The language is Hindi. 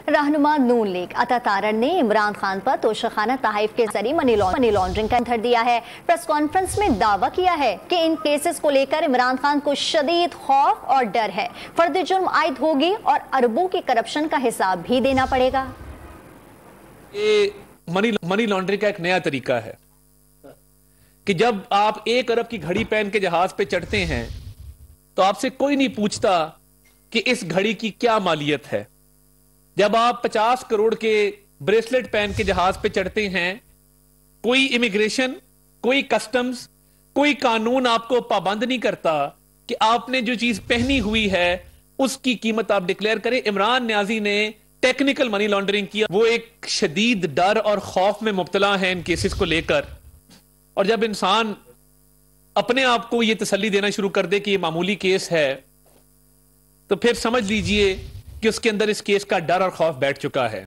रहनुमा नून लीग अता तारण ने इमरान खान पर तोशाखाना तहफ़ के जरिए मनी लॉन्ड्रिंग का धर दिया है। प्रेस कॉन्फ्रेंस में दावा किया है कि इन केसेस को लेकर इमरान खान को शदीद खौफ और डर है। फर्द जुर्म आयद होगी और अरबों की करप्शन का हिसाब भी देना पड़ेगा। ये मनी लॉन्ड्रिंग का एक नया तरीका है कि जब आप 1 अरब की घड़ी पहन के जहाज पे चढ़ते हैं तो आपसे कोई नहीं पूछता कि इस घड़ी की क्या मालियत है। जब आप 50 करोड़ के ब्रेसलेट पहन के जहाज पे चढ़ते हैं, कोई इमिग्रेशन, कोई कस्टम्स, कोई कानून आपको पाबंद नहीं करता कि आपने जो चीज पहनी हुई है उसकी कीमत आप डिक्लेयर करें। इमरान न्याजी ने टेक्निकल मनी लॉन्ड्रिंग किया। वो एक शदीद डर और खौफ में मुब्तला है इन केसेस को लेकर। और जब इंसान अपने आप को यह तसल्ली देना शुरू कर दे कि यह मामूली केस है, तो फिर समझ लीजिए कि उसके अंदर इस केस का डर और खौफ बैठ चुका है।